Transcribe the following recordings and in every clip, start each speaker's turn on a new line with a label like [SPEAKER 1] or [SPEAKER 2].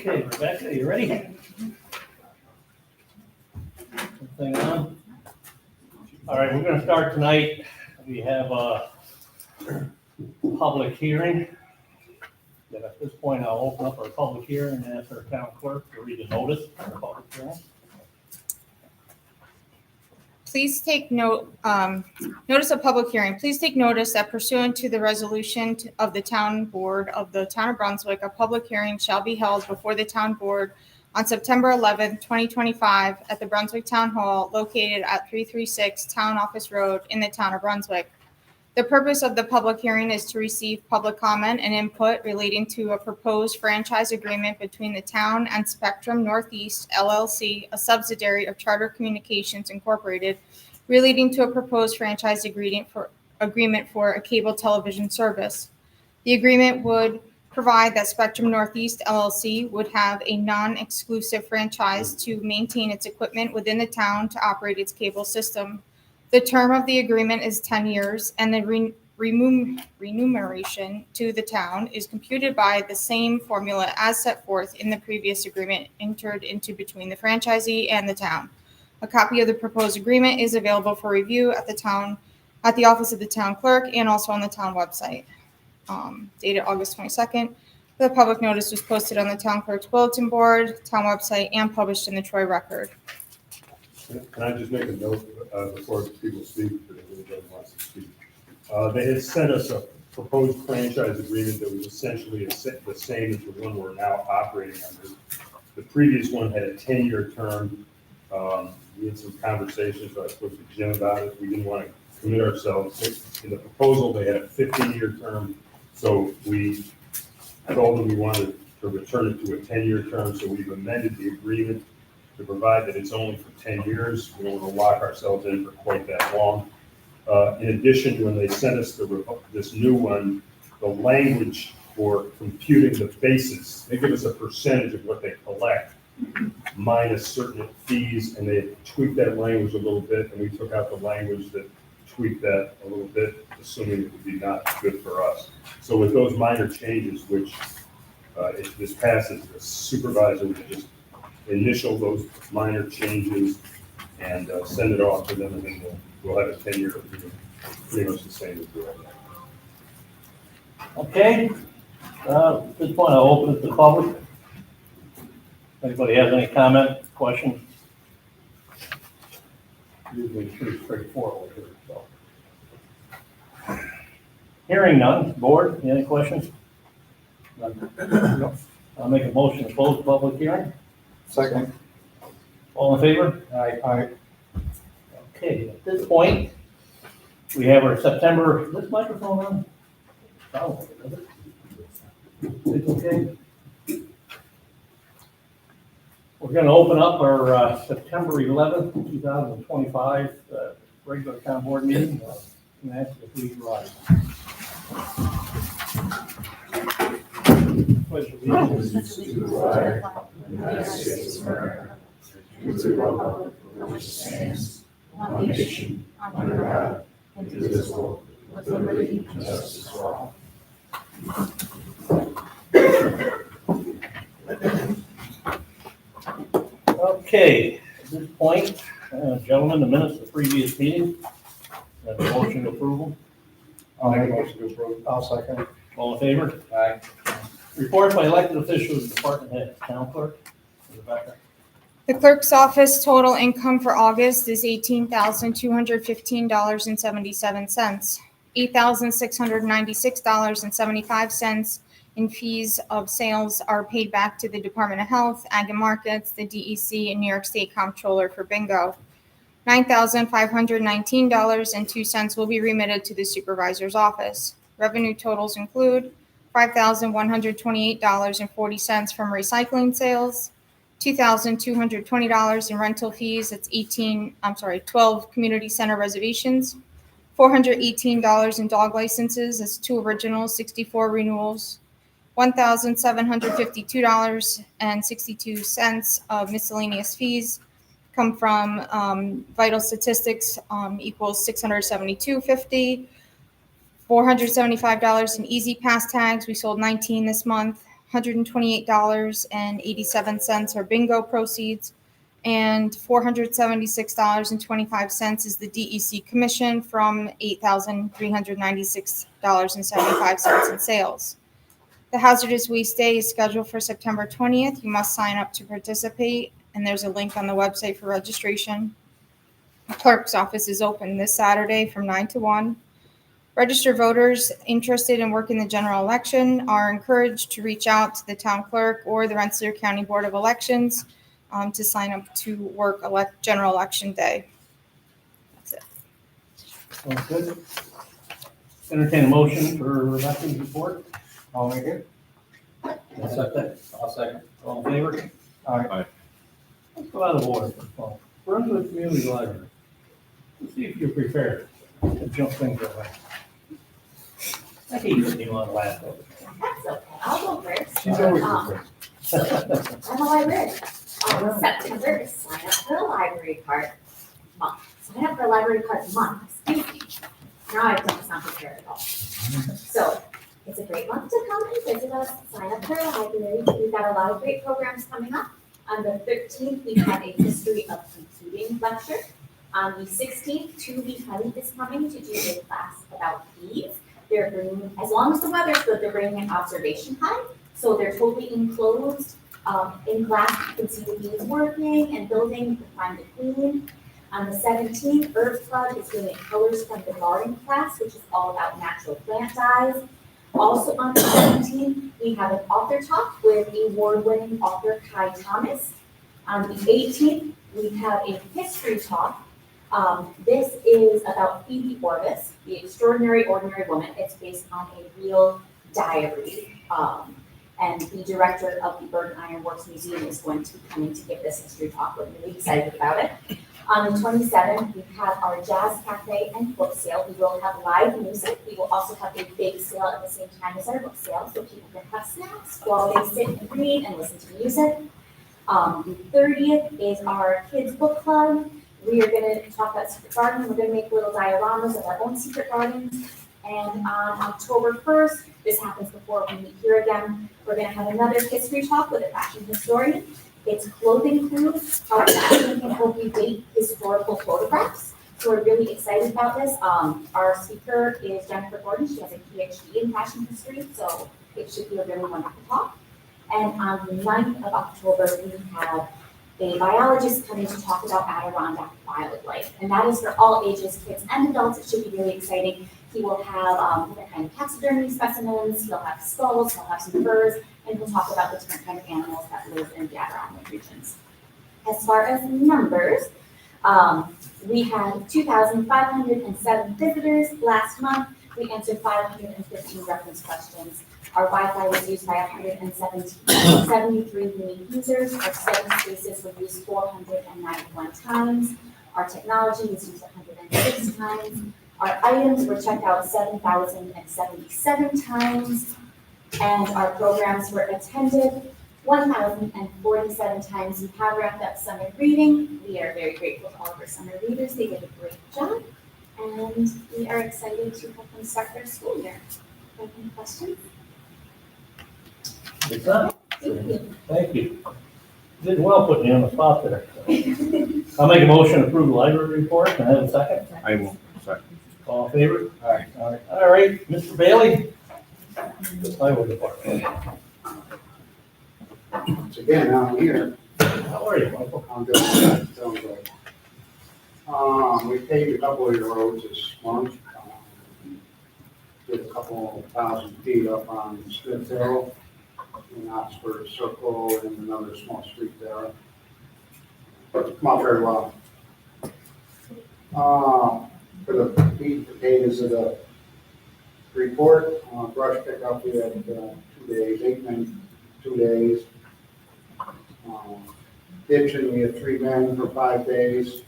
[SPEAKER 1] Okay, Rebecca, you ready? Thing on. All right, we're gonna start tonight. We have a public hearing. And at this point, I'll open up our public hearing and ask our town clerk to read the notice for the public hearing.
[SPEAKER 2] Please take note, notice of public hearing. Please take notice that pursuant to the resolution of the town board of the town of Brunswick, a public hearing shall be held before the town board on September 11th, 2025 at the Brunswick Town Hall located at 336 Town Office Road in the town of Brunswick. The purpose of the public hearing is to receive public comment and input relating to a proposed franchise agreement between the town and Spectrum Northeast LLC, a subsidiary of Charter Communications Incorporated, relating to a proposed franchise agreement for a cable television service. The agreement would provide that Spectrum Northeast LLC would have a non-exclusive franchise to maintain its equipment within the town to operate its cable system. The term of the agreement is 10 years, and the remuneration to the town is computed by the same formula as set forth in the previous agreement entered into between the franchisee and the town. A copy of the proposed agreement is available for review at the office of the town clerk and also on the town website. Dated August 22nd. The public notice was posted on the town clerk's bulletin board, town website, and published in the Troy Record.
[SPEAKER 3] Can I just make a note before people speak, because everybody wants to speak? They had sent us a proposed franchise agreement that was essentially the same as the one we're now operating under. The previous one had a 10-year term. We had some conversations, I spoke to Jim about it. We didn't want to commit ourselves. In the proposal, they had a 15-year term, so we told them we wanted to return it to a 10-year term, so we've amended the agreement to provide that it's only for 10 years. We don't want to lock ourselves in for quite that long. In addition, when they sent us this new one, the language for computing the basis, they give us a percentage of what they collect minus certain fees, and they tweaked that language a little bit, and we took out the language that tweaked that a little bit, assuming it would be not good for us. So with those minor changes, which if this passes, the supervisor would just initial those minor changes and send it off to them, and then we'll have a 10-year agreement, pretty much the same as we have now.
[SPEAKER 1] Okay, at this point, I'll open it to the public. Anybody has any comment, question? Usually pretty straightforward here, so. Hearing none, board, any questions? None. I'll make a motion to close the public hearing.
[SPEAKER 4] Second.
[SPEAKER 1] All in favor?
[SPEAKER 4] Aye.
[SPEAKER 1] Okay, at this point, we have our September, is this microphone on? Sounds like it, does it? It's okay. We're gonna open up our September 11th, 2025 regular town board meeting. And ask you to please rise. Pledge allegiance
[SPEAKER 5] to the flag of the United States of America, to the republic for which it stands, one nation, under God, indivisible, with liberty and justice for all.
[SPEAKER 1] Okay, at this point, gentlemen, the minutes of the previous meeting. Have a motion to approval.
[SPEAKER 4] I'll make a motion to approve. I'll second.
[SPEAKER 1] All in favor?
[SPEAKER 4] Aye.
[SPEAKER 1] Report by elected officials, department head, town clerk. Rebecca.
[SPEAKER 2] The clerk's office total income for August is $18,215.77. $8,696.75 in fees of sales are paid back to the Department of Health, Ag and Markets, the DEC, and New York State Comptroller for bingo. $9,519.02 will be remitted to the supervisor's office. Revenue totals include $5,128.40 from recycling sales, $2,220 in rental fees. That's 12 community center reservations, $418 in dog licenses. That's 2 originals, 64 renewals, $1,752.62 of miscellaneous fees come from vital statistics equals $672.50. $475 in Easy Pass tags. We sold 19 this month. $128.87 are bingo proceeds, and $476.25 is the DEC commission from $8,396.75 in sales. The hazardous waste day is scheduled for September 20th. You must sign up to participate, and there's a link on the website for registration. The clerk's office is open this Saturday from 9 to 1. Registered voters interested in working the general election are encouraged to reach out to the town clerk or the Rensselaer County Board of Elections to sign up to work general election day. That's it.
[SPEAKER 1] Sounds good. Entertain a motion for elections report.
[SPEAKER 4] I'll make it.
[SPEAKER 1] I'll second. All in favor?
[SPEAKER 4] Aye.
[SPEAKER 1] Let's go out of order for a moment. Brunswick Community Library. Let's see if you're prepared to jump things around. I hate when you want to laugh over.
[SPEAKER 6] That's okay, I'll go first.
[SPEAKER 1] She's always
[SPEAKER 6] Um,
[SPEAKER 1] prepared.
[SPEAKER 6] I'm a librarian. September is sign up for a library card month. Sign up for a library card month, excuse me. Now I don't sound prepared at all. So it's a great month to come and visit us, sign up for a library. We've got a lot of great programs coming up. On the 13th, we have a history of computing lecture. On the 16th, 2B Honey is coming to do a class about bees. They're bringing, as long as the weather's good, they're bringing an observation hive. So they're totally enclosed in glass. You can see the bees working and building. You can find the queen. On the 17th, Earth Club is doing colors from the garden class, which is all about natural plant dyes. Also on the 17th, we have an author talk with award-winning author Kai Thomas. On the 18th, we have a history talk. This is about Phoebe Orvis, the extraordinary ordinary woman. It's based on a real diary. And the director of the Bergen Iron Works Museum is going to be coming to give this history talk. We're really excited about it. On the 27th, we have our jazz cafe and book sale. We will have live music. We will also have a big sale at the same time as our book sale, so people can have snacks while they sit and read and listen to music. The 30th is our kids book club. We are going to talk about secret gardening. We're going to make little dioramas of our own secret gardens. And on October 1st, this happens before we meet here again, we're going to have another history talk with a fashion historian. It's clothing clues, how fashion can help you date historical photographs. So we're really excited about this. Our speaker is Jennifer Gordon. She has a PhD in fashion history, so it should be a really wonderful talk. And on the 9th of October, we have a biologist coming to talk about Adirondack wildlife. And that is for all ages, kids and adults. It should be really exciting. He will have different kind of taxidermy specimens, he'll have skulls, he'll have some furs, and he'll talk about the different kind of animals that live in the Adirondack regions. As far as numbers, we had 2,507 visitors last month. We answered 515 reference questions. Our Wi-Fi was used by 173 unique users. Our study spaces were used 491 times. Our technology was used 106 times. Our items were checked out 7,077 times. And our programs were attended 1,047 times. We have wrapped up summer reading. We are very grateful to all of our summer readers. They did a great job. And we are excited to help them start their school year. Any questions?
[SPEAKER 1] It's not.
[SPEAKER 6] Thank you.
[SPEAKER 1] Thank you. Did well putting you on the spot there. I'll make a motion to approve the library report. Can I have a second?
[SPEAKER 5] I will, second.
[SPEAKER 1] All in favor?
[SPEAKER 4] Aye.
[SPEAKER 1] All right, Mr. Bailey? The highway department.
[SPEAKER 7] Once again, I'm here.
[SPEAKER 1] How are you, Michael?
[SPEAKER 7] I'm doing good. We paved a couple of your roads this month. Did a couple thousand feet up on Smith Hill, in Oxford Circle, and another small street there. Come out very well. For the meat and potatoes of the report, brush pickup, we had 2 days, 8 men, 2 days. Ditching, we had 3 men for 5 days,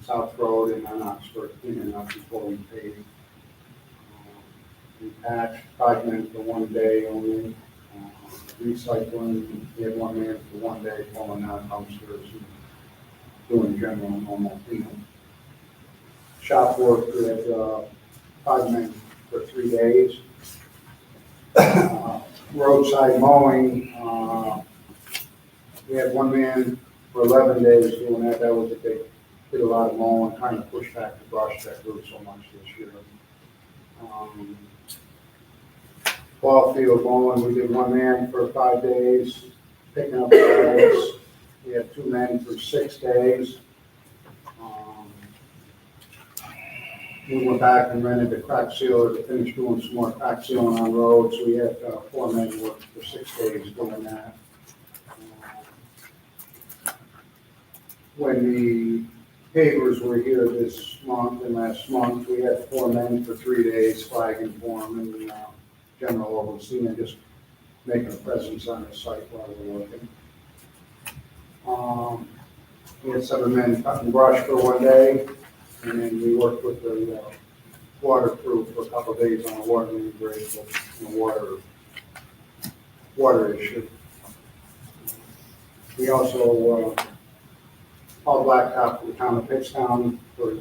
[SPEAKER 7] South Road and on Oxford, cleaning up before we paved. We patched 5 men for 1 day only. Recycling, we had 1 man for 1 day, pulling out dumpsters and doing general normal cleanup. Shop work, we had 5 men for 3 days. roadside mowing, we had one man for 11 days doing that. That was a big, did a lot of mowing, trying to push back the brush that grew so much this year. Ball field mowing, we did one man for 5 days, picking up bags. We had 2 men for 6 days. We went back and rented the crack sealer to finish doing some more crack sealing on roads. We had 4 men work for 6 days doing that. When the pavers were here this month and last month, we had 4 men for 3 days flagging for them and general overseeing and just making a presence on the site while we're working. We had 7 men cutting brush for 1 day, and then we worked with the water crew for a couple of days on a water main break, water issue. We also hauled blacktop for the town of Pittstown for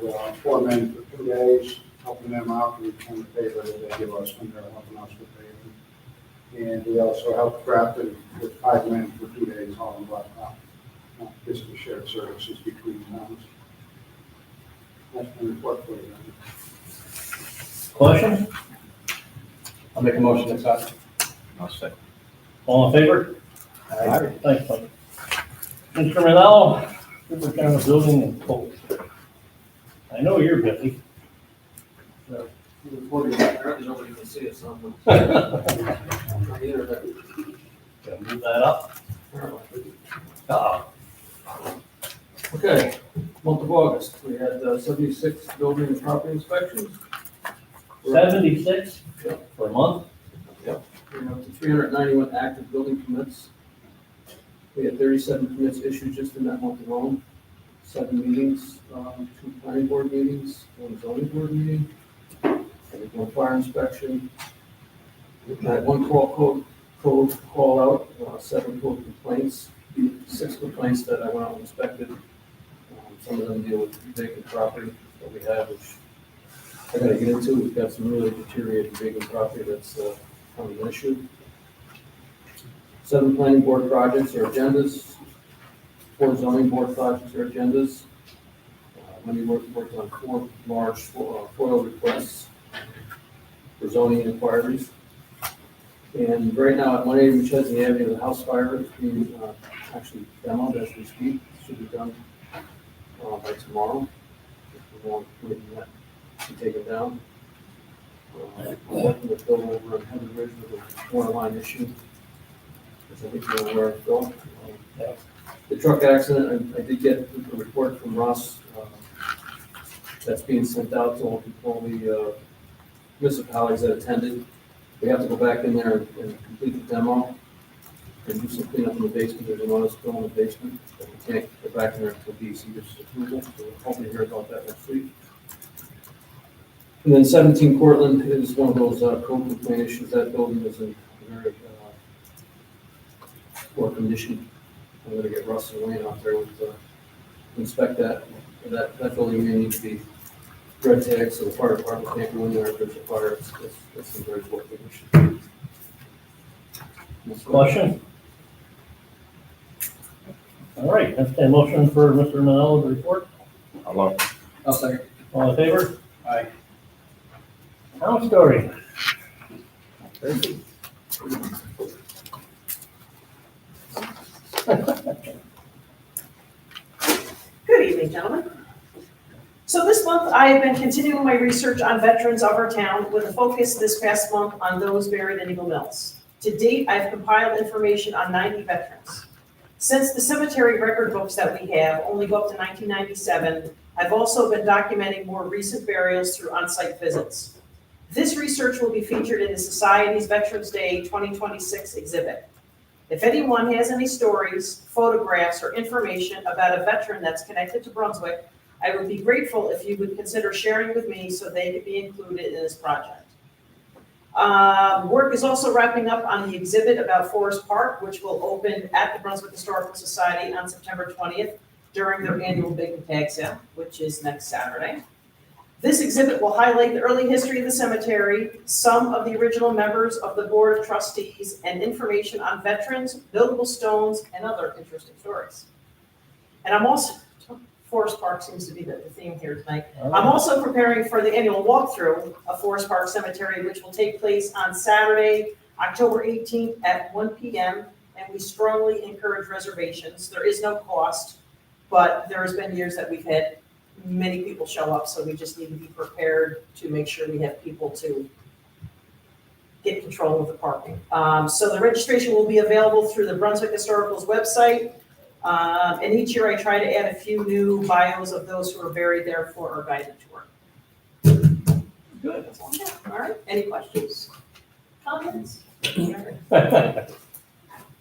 [SPEAKER 7] 4 men for 2 days, helping them out and return the favor that they give us when they're helping us with paving. And we also helped Grafton with 5 men for 2 days hauling blacktop. Just to share services between towns. That's my report for you.
[SPEAKER 1] Questions?
[SPEAKER 4] I'll make a motion to accept.
[SPEAKER 5] I'll second.
[SPEAKER 1] All in favor?
[SPEAKER 4] Aye.
[SPEAKER 1] Thanks, Mike. Mr. Manello, Superintendent of Building and Code. I know you're busy.
[SPEAKER 8] Apparently nobody can see us on the internet.
[SPEAKER 1] Gonna move that up.
[SPEAKER 8] Apparently.
[SPEAKER 1] Oh,
[SPEAKER 8] Okay, month of August, we had 76 building and property inspections.
[SPEAKER 1] 76
[SPEAKER 8] Yep.
[SPEAKER 1] for a month?
[SPEAKER 8] We're up to 391 active building permits. We had 37 permits issued just in that month alone. 7 meetings, 2 planning board meetings, 1 zoning board meeting, and 1 fire inspection. We had 1 code call out, 7 code complaints, 6 complaints that I went out and inspected. Some of them deal with vacant property that we have, which I gotta get into. We've got some really deteriorated vacant property that's becoming an issue. 7 planning board projects or agendas, 4 zoning board projects or agendas. Wendy worked on 4 large FOIL requests for zoning inquiries. And right now at 180 McChesney Avenue, the house fire is being actually demoed as we speak. It should be done by tomorrow. If we want that to take it down. We're working with Bill over on Heather Ridge with a water line issue. As I think you're aware of, Bill. The truck accident, I did get a report from Ross that's being sent out to all the municipalities that attended. We have to go back in there and complete the demo and do some cleanup in the basement. There's an oil spill in the basement that we can't get back in there until DEC gives us approval. So we're hoping to hear about that next week. And then 17 Cortland is one of those code complaint issues. That building is in very poor condition. I'm going to get Russ and Wayne out there with inspect that. And that building may need to be red tagged so the fire department can't go in there if there's a fire. It's in very poor condition.
[SPEAKER 1] question? All right, that's a motion for Mr. Manello's report.
[SPEAKER 8] I'll second.
[SPEAKER 1] All in favor?
[SPEAKER 4] Aye.
[SPEAKER 1] Town story.
[SPEAKER 9] Good evening, gentlemen. So this month, I have been continuing my research on veterans of our town with a focus this past month on those buried in Eagle Mills. To date, I've compiled information on 90 veterans. Since the cemetery record books that we have only go up to 1997, I've also been documenting more recent burials through on-site visits. This research will be featured in the Society's Veterans Day 2026 exhibit. If anyone has any stories, photographs, or information about a veteran that's connected to Brunswick, I would be grateful if you would consider sharing with me so they could be included in this project. Work is also wrapping up on the exhibit about Forest Park, which will open at the Brunswick Historical Society on September 20th during their annual Big and Tag Sale, which is next Saturday. This exhibit will highlight the early history of the cemetery, some of the original members of the Board of Trustees, and information on veterans, notable stones, and other interesting stories. And I'm also, Forest Park seems to be the theme here tonight. I'm also preparing for the annual walkthrough of Forest Park Cemetery, which will take place on Saturday, October 18th at 1 p.m., and we strongly encourage reservations. There is no cost, but there has been years that we've had many people show up, so we just need to be prepared to make sure we have people to get control of the parking. So the registration will be available through the Brunswick Historical's website. And each year I try to add a few new bios of those who are buried there for our guided tour.
[SPEAKER 1] Good.
[SPEAKER 9] That's all I have. All right, any questions? Comments?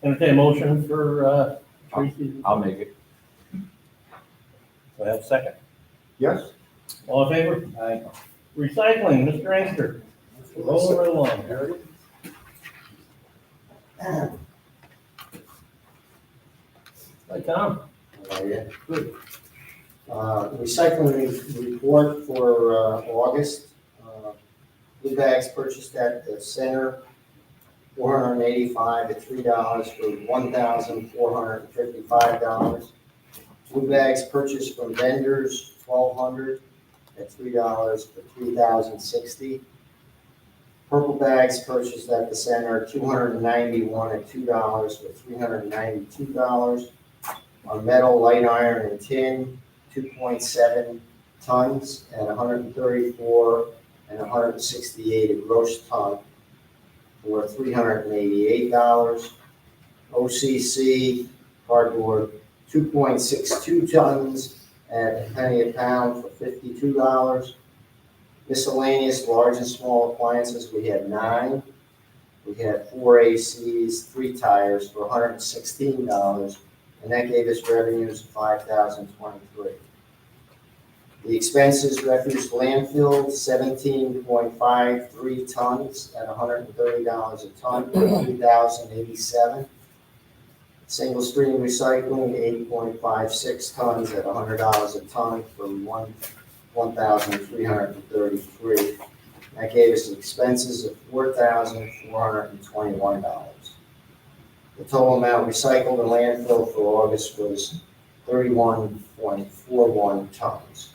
[SPEAKER 1] Entertain a motion for, Tracy.
[SPEAKER 4] I'll make it.
[SPEAKER 1] Do I have a second?
[SPEAKER 7] Yes?
[SPEAKER 1] All in favor?
[SPEAKER 4] Aye.
[SPEAKER 1] Recycling, Mr. Inkster. Rolling right along. Hi, Tom.
[SPEAKER 10] Good. Recycling report for August. Blue bags purchased at the center, 485 at $3 for $1,455. Blue bags purchased from vendors, 1,200 at $3 for $3,060. Purple bags purchased at the center, 291 at $2 for $392. On metal, light iron, and tin, 2.7 tons at 134 and 168 a gross ton for $388. OCC cardboard, 2.62 tons at a penny a pound for $52. Miscellaneous large and small appliances, we had 9. We had 4 ACs, 3 tires for $116. And that gave us revenues of $5,023. The expenses, refuse landfill, 17.53 tons at $130 a ton, $2,087. Single stream recycling, 8.56 tons at $100 a ton for $1,333. That gave us expenses of $4,421. The total amount recycled in landfill for August was 31.41 tons.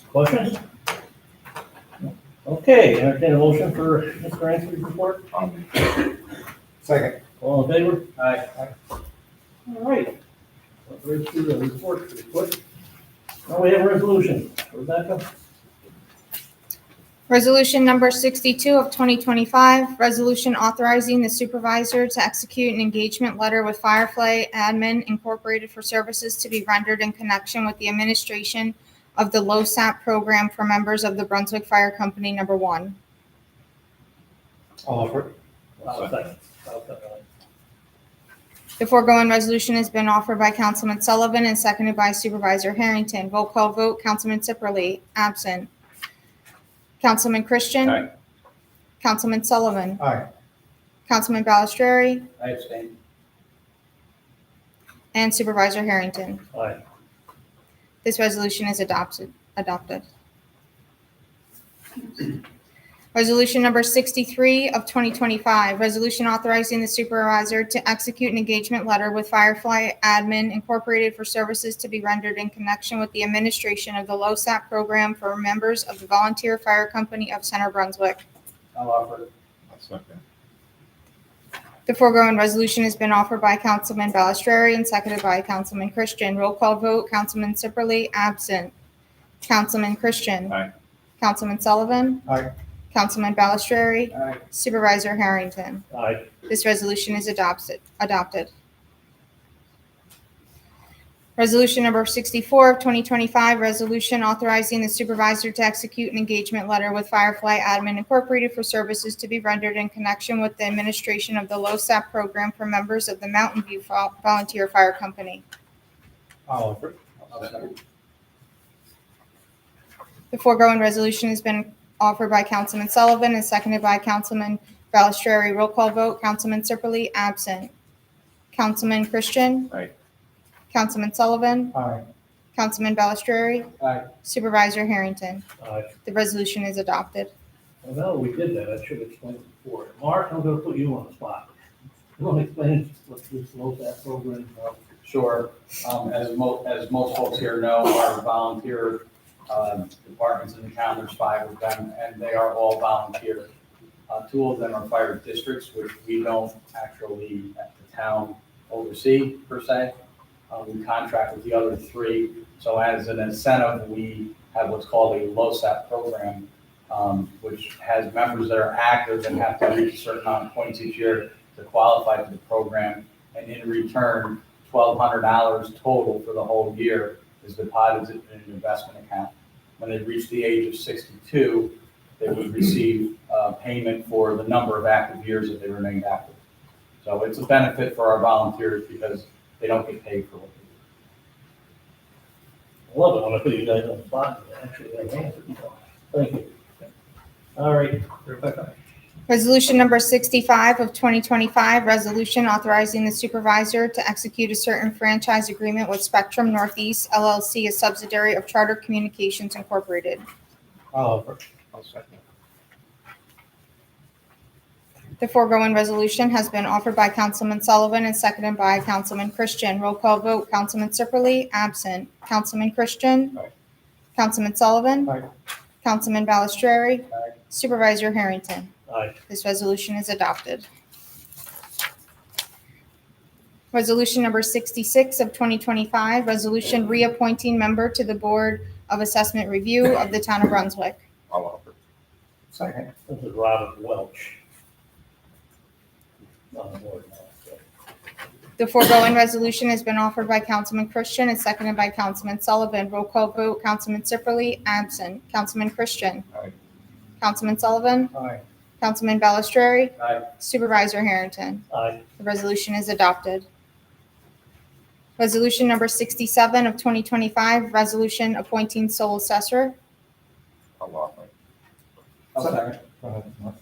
[SPEAKER 1] Questions? Okay, entertain a motion for Mr. Inkster's report.
[SPEAKER 4] Second.
[SPEAKER 1] All in favor?
[SPEAKER 4] Aye.
[SPEAKER 1] All right. Right through the report pretty quick. Now we have a resolution. Rebecca?
[SPEAKER 2] Resolution number 62 of 2025, resolution authorizing the supervisor to execute an engagement letter with Firefly Admin Incorporated for services to be rendered in connection with the administration of the LoSAP program for members of the Brunswick Fire Company Number 1.
[SPEAKER 4] I'll offer it.
[SPEAKER 1] Second.
[SPEAKER 2] The foregoing resolution has been offered by Councilman Sullivan and seconded by Supervisor Harrington. Roll call vote, Councilman Sipperly, absent. Councilman Christian?
[SPEAKER 4] Aye.
[SPEAKER 2] Councilman Sullivan?
[SPEAKER 4] Aye.
[SPEAKER 2] Councilman Balistrary?
[SPEAKER 4] I abstain.
[SPEAKER 2] And Supervisor Harrington.
[SPEAKER 1] Aye.
[SPEAKER 2] This resolution is adopted. Resolution number 63 of 2025, resolution authorizing the supervisor to execute an engagement letter with Firefly Admin Incorporated for services to be rendered in connection with the administration of the LoSAP program for members of the Volunteer Fire Company of Center Brunswick.
[SPEAKER 4] I'll offer it. I'll second.
[SPEAKER 2] The foregoing resolution has been offered by Councilman Balistrary and seconded by Councilman Christian. Roll call vote, Councilman Sipperly, absent. Councilman Christian.
[SPEAKER 4] Aye.
[SPEAKER 2] Councilman Sullivan.
[SPEAKER 4] Aye.
[SPEAKER 2] Councilman Balistrary.
[SPEAKER 4] Aye.
[SPEAKER 2] Supervisor Harrington.
[SPEAKER 1] Aye.
[SPEAKER 2] This resolution is adopted. Resolution number 64 of 2025, resolution authorizing the supervisor to execute an engagement letter with Firefly Admin Incorporated for services to be rendered in connection with the administration of the LoSAP program for members of the Mountain View Volunteer Fire Company.
[SPEAKER 4] I'll offer it. I'll second.
[SPEAKER 2] The foregoing resolution has been offered by Councilman Sullivan and seconded by Councilman Balistrary. Roll call vote, Councilman Sipperly, absent. Councilman Christian.
[SPEAKER 4] Aye.
[SPEAKER 2] Councilman Sullivan.
[SPEAKER 4] Aye.
[SPEAKER 2] Councilman Balistrary.
[SPEAKER 4] Aye.
[SPEAKER 2] Supervisor Harrington.
[SPEAKER 1] Aye.
[SPEAKER 2] The resolution is adopted.
[SPEAKER 1] Well, now we did that, I should explain it before. Mark, I'm gonna put you on the spot. You want to explain what this LoSAP program is about?
[SPEAKER 11] Sure. As most folks here know, our volunteer departments in the town, there's 5 of them, and they are all volunteer. 2 of them are fire districts, which we don't actually, at the town, oversee per se. We contract with the other 3. So as an incentive, we have what's called a LoSAP program, which has members that are active and have to reach a certain amount of points each year to qualify for the program. And in return, $1,200 total for the whole year is deposited in an investment account. When they reach the age of 62, they would receive payment for the number of active years that they remained active. So it's a benefit for our volunteers because they don't get paid for what they do.
[SPEAKER 1] I love it when I put you guys on the spot, and actually have answers. Thank you. All right, Rebecca.
[SPEAKER 2] Resolution number 65 of 2025, resolution authorizing the supervisor to execute a certain franchise agreement with Spectrum Northeast LLC, a subsidiary of Charter Communications Incorporated.
[SPEAKER 4] I'll offer. I'll second.
[SPEAKER 2] The foregoing resolution has been offered by Councilman Sullivan and seconded by Councilman Christian. Roll call vote, Councilman Sipperly, absent. Councilman Christian.
[SPEAKER 4] Aye.
[SPEAKER 2] Councilman Sullivan.
[SPEAKER 4] Aye.
[SPEAKER 2] Councilman Balistrary.
[SPEAKER 4] Aye.
[SPEAKER 2] Supervisor Harrington.
[SPEAKER 1] Aye.
[SPEAKER 2] This resolution is adopted. Resolution number 66 of 2025, resolution reappointing member to the Board of Assessment Review of the Town of Brunswick.
[SPEAKER 4] I'll offer. Second.
[SPEAKER 1] This is Robert Welch. On the board now, so.
[SPEAKER 2] The foregoing resolution has been offered by Councilman Christian and seconded by Councilman Sullivan. Roll call vote, Councilman Sipperly, absent. Councilman Christian.
[SPEAKER 4] Aye.
[SPEAKER 2] Councilman Sullivan.
[SPEAKER 4] Aye.
[SPEAKER 2] Councilman Balistrary.
[SPEAKER 11] Aye.
[SPEAKER 2] Supervisor Harrington.
[SPEAKER 1] Aye.
[SPEAKER 2] The resolution is adopted. Resolution number 67 of 2025, resolution appointing sole assessor.
[SPEAKER 4] I'll offer.
[SPEAKER 11] I'll second.
[SPEAKER 4] Go ahead.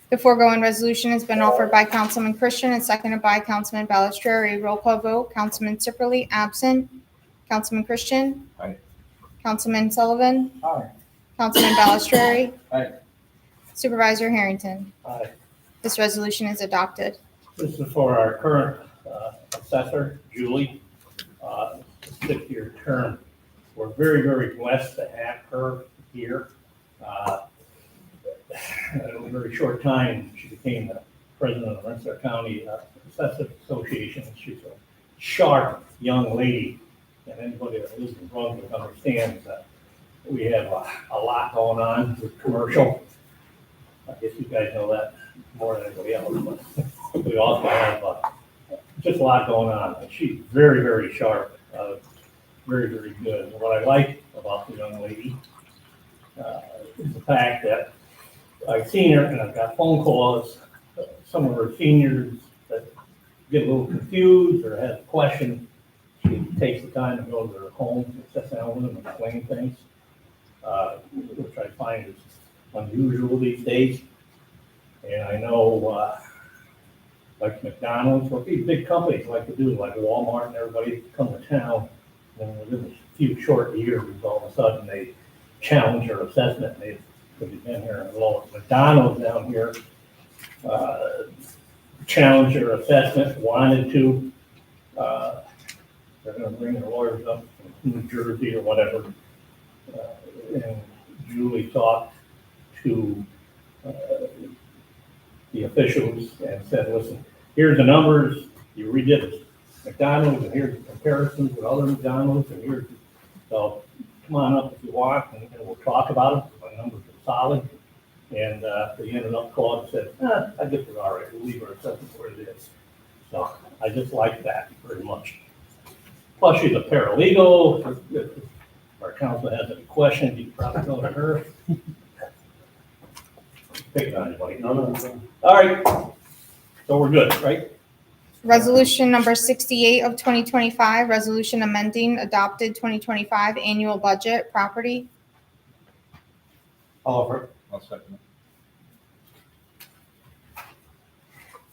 [SPEAKER 2] The foregoing resolution has been offered by Councilman Christian and seconded by Councilman Balistrary. Roll call vote, Councilman Sipperly, absent. Councilman Christian.
[SPEAKER 4] Aye.
[SPEAKER 2] Councilman Sullivan.
[SPEAKER 4] Aye.
[SPEAKER 2] Councilman Balistrary.
[SPEAKER 11] Aye.
[SPEAKER 2] Supervisor Harrington.
[SPEAKER 1] Aye.
[SPEAKER 2] This resolution is adopted.
[SPEAKER 1] This is for our current assessor, Julie, 6-year term. We're very, very blessed to have her here. In a very short time, she became the president of Rensselaer County Assessors Association. She's a sharp young lady, and anybody that lives in Brunswick understands that we have a lot going on with commercial. I guess you guys know that more than anybody else, but we also have just a lot going on. And she's very, very sharp, very, very good. And what I like about the young lady is the fact that I've seen her and I've got phone calls, some of her seniors that get a little confused or have a question. She takes the time to go to their homes and sit down with them and explain things, which I find is unusual these days. And I know, like McDonald's, what these big companies like to do, like Walmart and everybody come to town, and then within a few short years, all of a sudden they challenge their assessment. They've been here a lot. McDonald's down here challenged their assessment, wanted to. They're going to bring their lawyers up from New Jersey or whatever. And Julie talked to the officials and said, listen, here's the numbers, you redid McDonald's, and here's the comparisons with other McDonald's, and here's, so come on up if you want, and we'll talk about it. My numbers are solid. And they ended up calling and said, I guess we're all right, we'll leave our assessment where it is. So I just like that very much. Plus, she's a paralegal. If our counsel has any questions, you can probably go to her. Pick on anybody. No. All right. So we're good, right?
[SPEAKER 2] Resolution number 68 of 2025, resolution amending adopted 2025 annual budget property.
[SPEAKER 4] I'll offer. I'll second.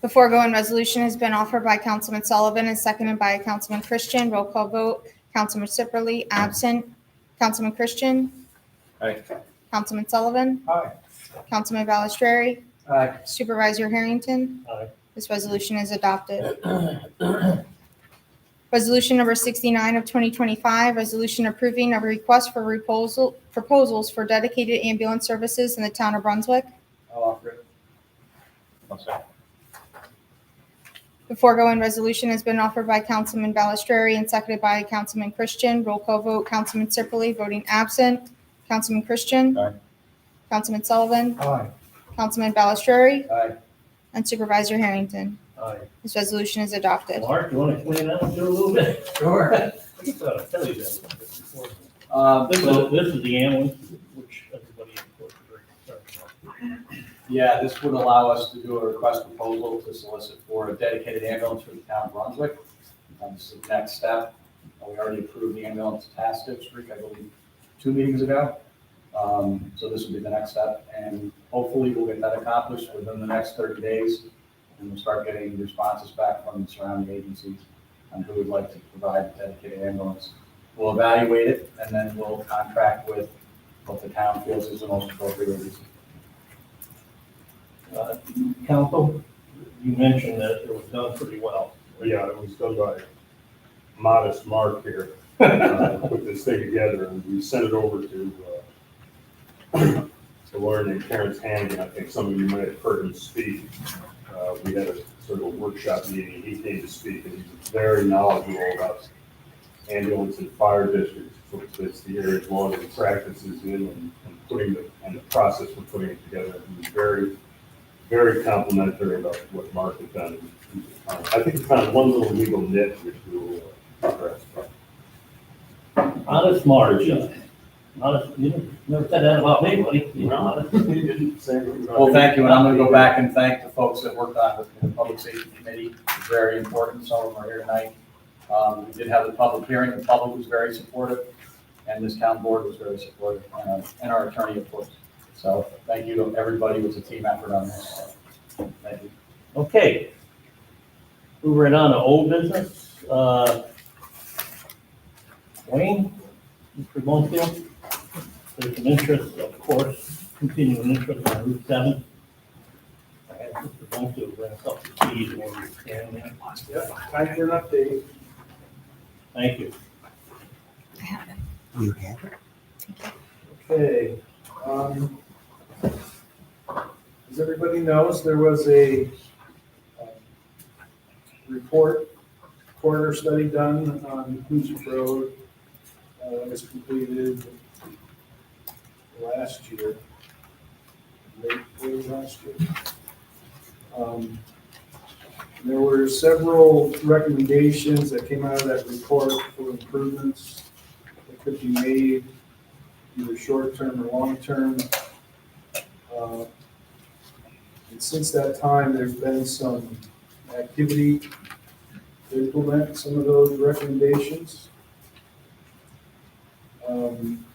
[SPEAKER 2] The foregoing resolution has been offered by Councilman Sullivan and seconded by Councilman Christian. Roll call vote, Councilman Sipperly, absent. Councilman Christian.
[SPEAKER 4] Aye.
[SPEAKER 2] Councilman Sullivan.
[SPEAKER 4] Aye.
[SPEAKER 2] Councilman Balistrary.
[SPEAKER 11] Aye.
[SPEAKER 2] Supervisor Harrington.
[SPEAKER 1] Aye.
[SPEAKER 2] This resolution is adopted. Resolution number 69 of 2025, resolution approving a request for proposals for dedicated ambulance services in the town of Brunswick.
[SPEAKER 11] I'll offer it.
[SPEAKER 4] I'll second.
[SPEAKER 2] The foregoing resolution has been offered by Councilman Balistrary and seconded by Councilman Christian. Roll call vote, Councilman Sipperly voting absent. Councilman Christian.
[SPEAKER 4] Aye.
[SPEAKER 2] Councilman Sullivan.
[SPEAKER 4] Aye.
[SPEAKER 2] Councilman Balistrary.
[SPEAKER 11] Aye.
[SPEAKER 2] And Supervisor Harrington.
[SPEAKER 1] Aye.
[SPEAKER 2] This resolution is adopted.
[SPEAKER 1] Mark, you want to clean that up a little bit?
[SPEAKER 11] Sure.
[SPEAKER 1] I just thought I'd tell you that before.
[SPEAKER 11] So,
[SPEAKER 1] This is the ambulance, which everybody in court is very concerned about.
[SPEAKER 11] yeah, this would allow us to do a request proposal to solicit for a dedicated ambulance for the town of Brunswick. This is the next step. We already approved the ambulance task district, I believe, 2 meetings ago. So this will be the next step, and hopefully we'll get that accomplished within the next 30 days. And we'll start getting responses back from the surrounding agencies on who would like to provide a dedicated ambulance. We'll evaluate it, and then we'll contract with what the town feels is the most appropriate reason.
[SPEAKER 1] Council, you mentioned that it was done pretty well.
[SPEAKER 3] Yeah, it was done by modest Mark here, put this thing together, and we sent it over to Lauren and Terrence Hannigan. I think some of you might have heard him speak. We had a sort of a workshop meeting, he came to speak, and he's very knowledgeable about ambulance and fire districts. So it's the areas Lauren practices in and putting the process for putting it together. He was very, very complimentary about what Mark had done. I think it's kind of one little legal nit which we'll address.
[SPEAKER 1] Honest Marge, honest, you never said that about me, buddy. You know, honest.
[SPEAKER 3] He didn't say anything about
[SPEAKER 11] Well, thank you, and I'm gonna go back and thank the folks that worked on it. The Public Safety Committee is very important, some of them are here tonight. We did have the public hearing, the public was very supportive, and this town board was very supportive, and our attorney, of course. So thank you to everybody, it was a team effort on this. Thank you.
[SPEAKER 1] Okay. Moving on to old business. Wayne, Mr. Bonfield, there's an interest, of course, continuing interest on Route 7. I had Mr. Bonfield bring us up to speed when we stand there.
[SPEAKER 12] Yeah, time for an update.
[SPEAKER 1] Thank you.
[SPEAKER 2] I have it.
[SPEAKER 10] You have it?
[SPEAKER 12] Okay. As everybody knows, there was a coroner study done on Hoosick Road. That was completed last year, late last year. There were several recommendations that came out of that report for improvements that could be made, either short-term or long-term. And since that time, there's been some activity to implement some of those recommendations.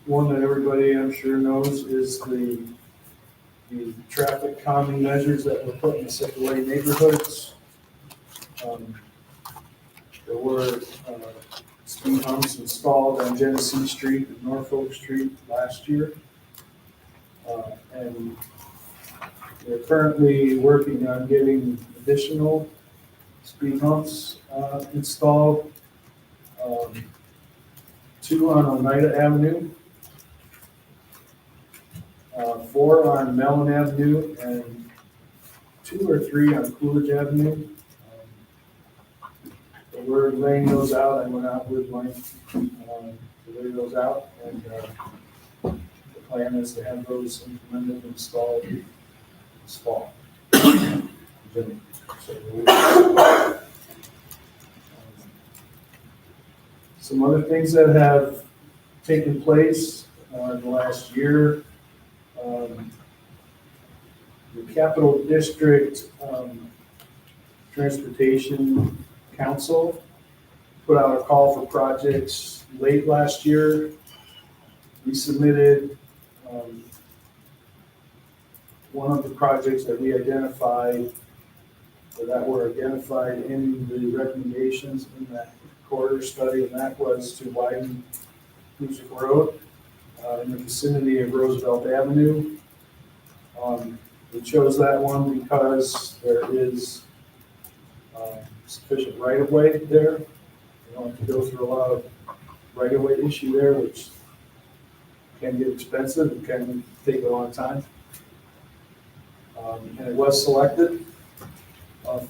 [SPEAKER 12] One that everybody I'm sure knows is the traffic calming measures that were put in the secondary neighborhoods. There were speed humps installed on Genesee Street and Norfolk Street last year. And they're currently working on getting additional speed humps installed. 2 on Oneida Avenue, 4 on Mellon Avenue, and 2 or 3 on Coolidge Avenue. So we're laying those out. I went out with Mike to lay those out, and the plan is to have those implemented and installed this fall. Some other things that have taken place in the last year. The Capital District Transportation Council put out a call for projects late last year. We submitted one of the projects that we identified that were identified in the recommendations in that corridor study, and that was to widen Hoosick Road in the vicinity of Roosevelt Avenue. We chose that one because there is sufficient right-of-way there. You don't have to go through a lot of right-of-way issue there, which can get expensive and can take a long time. And it was selected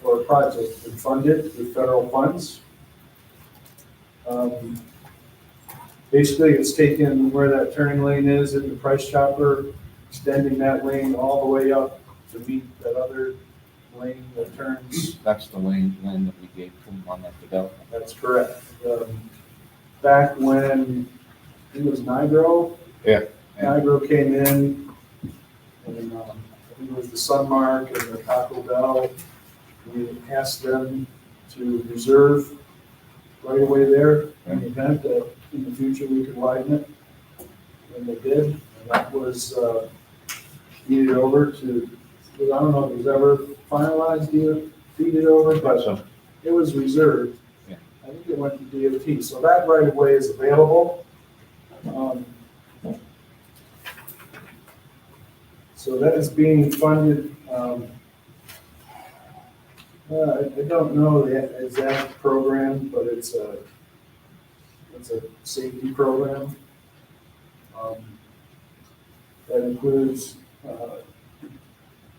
[SPEAKER 12] for a project and funded with federal funds. Basically, it's taken where that turning lane is in the Price Chopper, extending that lane all the way up to meet that other lane that turns.
[SPEAKER 4] That's the lane that we gave them on that development.
[SPEAKER 12] That's correct. Back when it was Nigro.
[SPEAKER 4] Yeah.
[SPEAKER 12] Nigro came in, and I think it was the Sunmark and the Taco Bell. We asked them to reserve right away there in the event that in the future we could widen it. And they did, and that was deeded over to, I don't know if it was ever finalized, deeded over, but
[SPEAKER 4] So,
[SPEAKER 12] it was reserved.
[SPEAKER 4] Yeah.
[SPEAKER 12] I think it went to DOT, so that right of way is available. So that is being funded. I don't know the exact program, but it's a safety program. That includes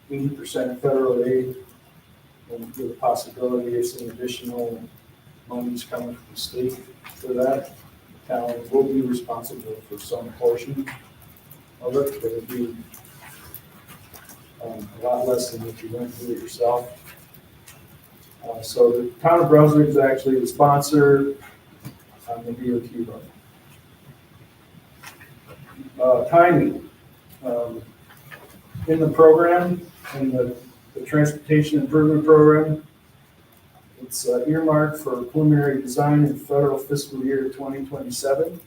[SPEAKER 12] 80% federal aid, and with the possibility of some additional monies coming from the state for that. The town will be responsible for some portion of it, but it'd be a lot less than if you went through it yourself. So the town of Brunswick is actually the sponsor on the DOT run. Timing. In the program, in the Transportation Improvement Program, it's earmarked for preliminary design in federal fiscal year 2027.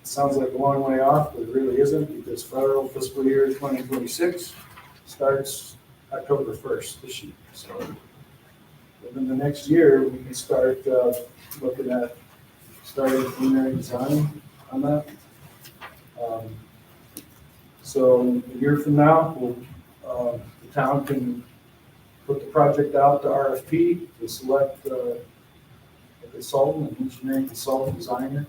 [SPEAKER 12] Sounds like a long way off, but it really isn't, because federal fiscal year 2026 starts October 1st this year. So within the next year, we can start looking at starting preliminary design on that. So a year from now, the town can put the project out to RFP to select a consultant, an engineering consultant, designer,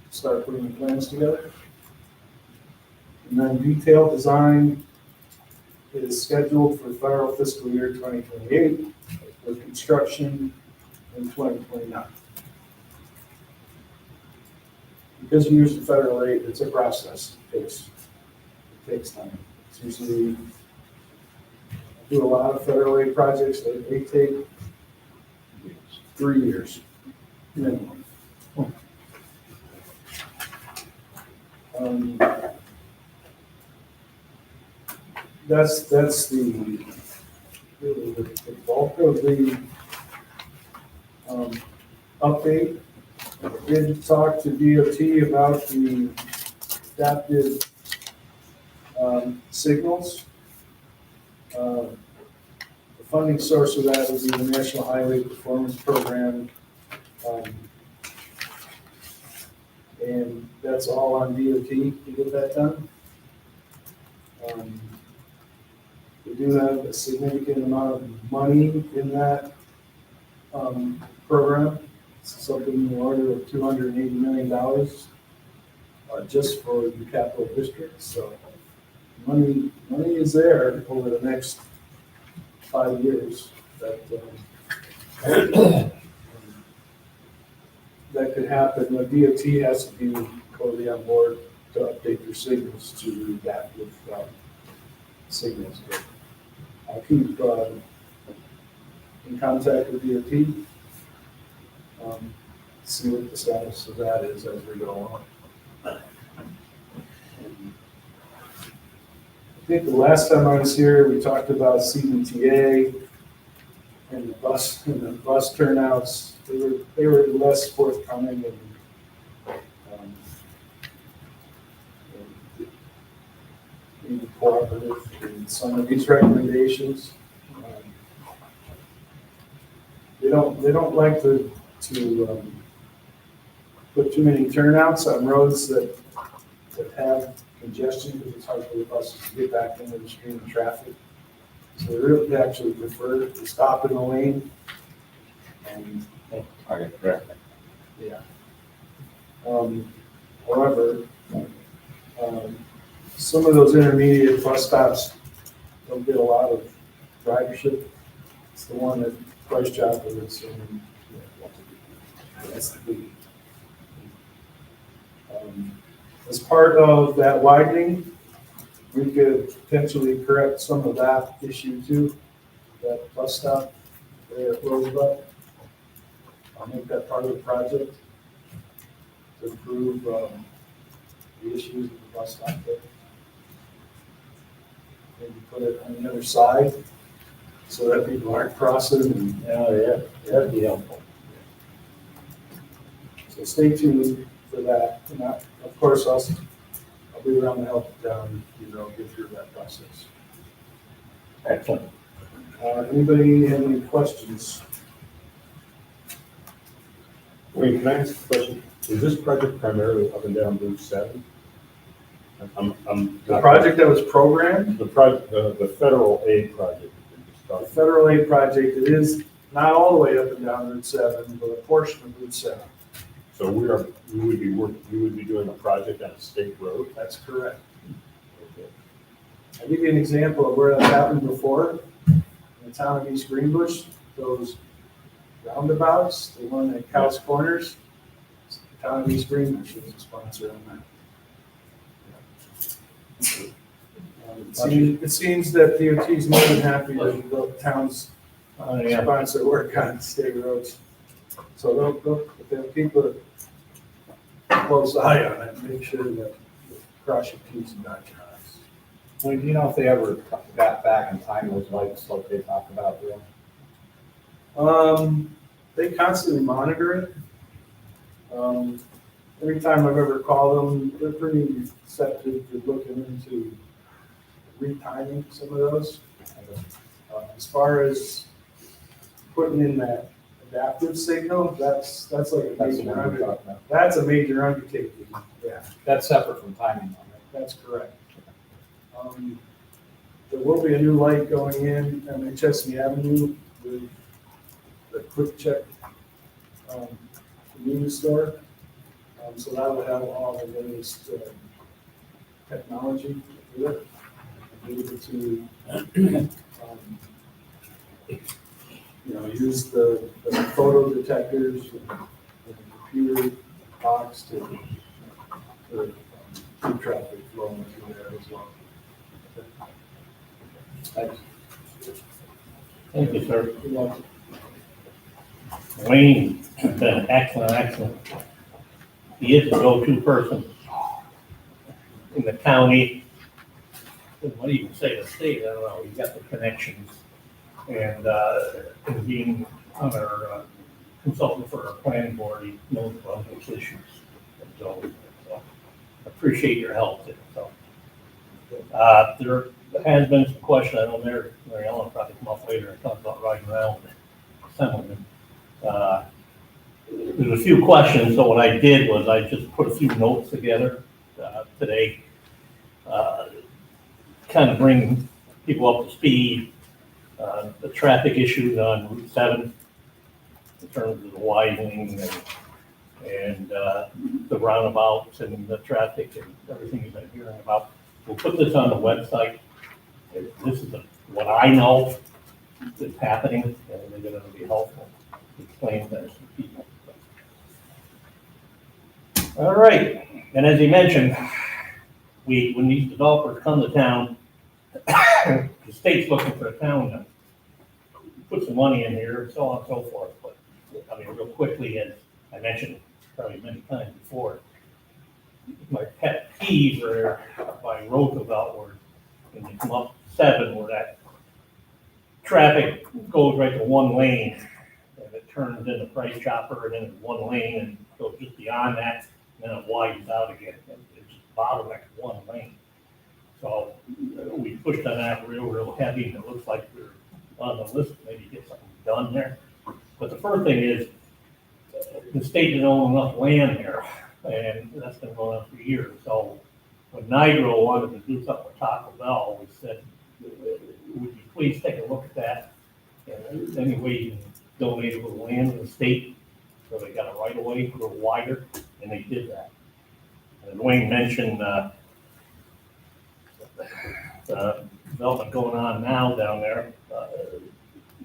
[SPEAKER 12] start putting the plans together. And then detailed design is scheduled for federal fiscal year 2028, with construction in 2029. Because you use the federal aid, it's a process. It takes time. It's usually, I do a lot of federal aid projects, they take 3 years minimum. That's the bulk of the update. I did talk to DOT about the adaptive signals. The funding source of that would be the National Highway Performance Program. And that's all on DOT to get that done. We do have a significant amount of money in that program. It's something in the order of $280 million just for the capital district. So money is there over the next 5 years that that could happen. The DOT has to be totally on board to update their signals to read that with signals. But I'll keep in contact with DOT, see what the status of that is as we go along. I think the last time I was here, we talked about CBTA and the bus turnouts. They were less forthcoming and cooperative in some of these recommendations. don't like to put too many turnouts on roads that have congestion, because it's hard for the buses to get back into the stream of traffic. So they really actually prefer to stop in the lane. And,
[SPEAKER 4] Target traffic.
[SPEAKER 12] yeah. However, some of those intermediate bus stops don't get a lot of ridership. It's the one that Price Chopper is in. That's the big. As part of that widening, we could potentially correct some of that issue too, that bus stop there at Rosebud. I'll make that part of the project to improve the issues with the bus stop there. Maybe put it on the other side so that people aren't crossing and.
[SPEAKER 1] Oh, yeah, that'd be helpful.
[SPEAKER 12] So stay tuned for that. And of course, I'll be around to help down, get through that process.
[SPEAKER 1] Excellent.
[SPEAKER 12] Anybody have any questions?
[SPEAKER 3] Wayne, can I ask a question? Is this project primarily up and down Route 7? I'm
[SPEAKER 12] The project that was programmed,
[SPEAKER 3] The project, the federal aid project. that you
[SPEAKER 12] the
[SPEAKER 3] started.
[SPEAKER 12] federal aid project, it is not all the way up and down Route 7, but a portion of Route 7.
[SPEAKER 3] So we would be doing a project on a state road?
[SPEAKER 12] That's correct. I'll give you an example of where that's happened before. In the town of East Greenbush, those roundabouts, the one at Cow's Corners, the town of East Greenbush is a sponsor on that. It seems that DOT is more than happy to go towns sponsor work on state roads. So they'll keep a close eye on it and make sure that you cross your T's and dot your I's.
[SPEAKER 11] Well, do you know if they ever got back in time those lights like they talked about doing?
[SPEAKER 12] They constantly monitor it. Every time I've ever called them, they're pretty receptive to looking into retiming some of those. As far as putting in that adaptive signal, that's like a
[SPEAKER 11] That's the
[SPEAKER 12] major
[SPEAKER 11] one we're
[SPEAKER 12] undertaking.
[SPEAKER 11] talking about.
[SPEAKER 12] That's a major undertaking, yeah.
[SPEAKER 11] That's separate from timing, though, right?
[SPEAKER 12] That's correct. There will be a new light going in on McChesney Avenue with the Quick Check convenience store. So that will have all the latest technology with it. Be able to use the photo detectors and the computer box to keep traffic flowing through there as well.
[SPEAKER 11] Thanks.
[SPEAKER 1] Thank you, sir.
[SPEAKER 12] You're welcome.
[SPEAKER 1] Wayne has been excellent. He is the go-to person in the county. What do you say, the state? I don't know. He's got the connections. And being on our consultant for our planning board, he knows about those issues. So appreciate your help there. So there has been some question. I know Mary Ellen probably come up later and talk about riding around Assemblyman. There's a few questions, so what I did was I just put a few notes together today, kind of bring people up to speed. The traffic issues on Route 7 in terms of the widening and the roundabouts and the traffic and everything you've been hearing about. We'll put this on the website. This is what I know is happening, and they're going to be helpful to explain things to people. All right, and as he mentioned, when these developers come to town, the state's looking for a town to put some money in here, and so on and so forth. But I mean, real quickly, as I mentioned probably many times before, my pet peeves are by Roosevelt, where when you come up 7, where that traffic goes right to one lane, and it turns into Price Chopper, and then it's one lane, and goes just beyond that, and then it widens out again. It's just bottleneck one lane. So we pushed on that real heavy, and it looks like we're on the list, maybe get something done there. But the first thing is, the state didn't own enough land there, and that's been going on for years. So when Nigro wanted to do something with Taco Bell, we said, would you please take a look at that? And if there's any way you can donate a little land to the state, so they got a right of way a little wider, and they did that. And Wayne mentioned, development going on now down there,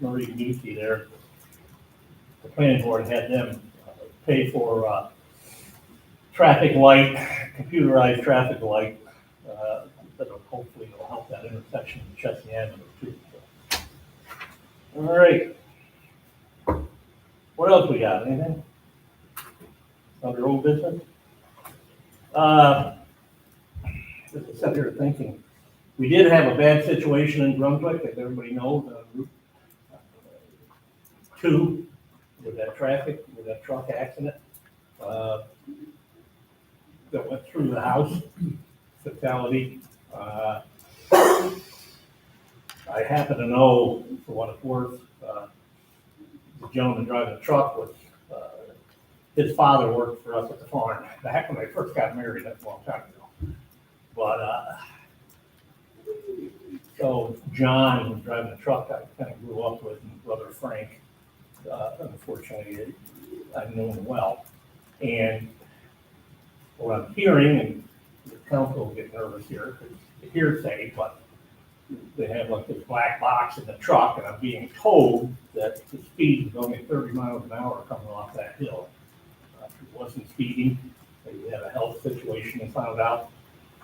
[SPEAKER 1] Marie Musi there. The planning board had them pay for traffic light, computerized traffic light, that will hopefully will help that intersection in Chesney Avenue too. So. All right. What else we got? Anything? Under old business? Just to sit here thinking, we did have a bad situation in Brunswick, as everybody knows, on Route 2, with that truck accident, that went through the house, fatality. I happen to know, for what it's worth, the gentleman driving the truck was, his father worked for us at the farm back when I first got married, that's a long time ago. But, so John, who was driving the truck, I kind of grew up with, and brother Frank, unfortunately, I've known him well. And what I'm hearing, and the council will get nervous here, because it's hearsay, but they have like this black box in the truck, and I'm being told that the speed is only 30 miles an hour coming off that hill. He wasn't speeding, he had a health situation, and found out,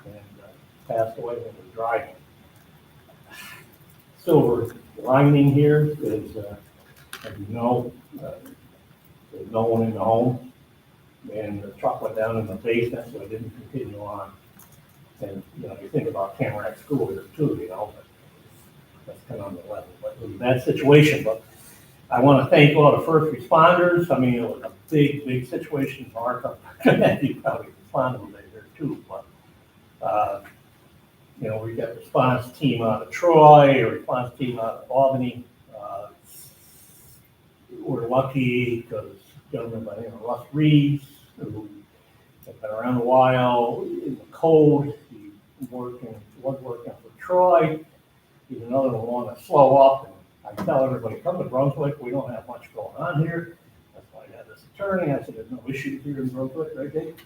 [SPEAKER 1] and passed away when he was driving. Silver lining here is, as you know, there's no one in the home, and the truck went down in the basement, so it didn't continue on. And, you know, you think about Tamarack School here too, you know, but that's kind of on the level, but it was a bad situation. But I want to thank all the first responders. I mean, it was a big situation. Mark, you probably responded there too, but, you know, we got a response team out of Troy, a response team out of Albany. We're lucky because gentleman by the name of Russ Reeves, who has been around a while in the code, he was working for Troy. He's another one who want to slow up. And I tell everybody, come to Brunswick, we don't have much going on here. That's why I had this attorney. I said, there's no issues here in Brunswick, right, Dave?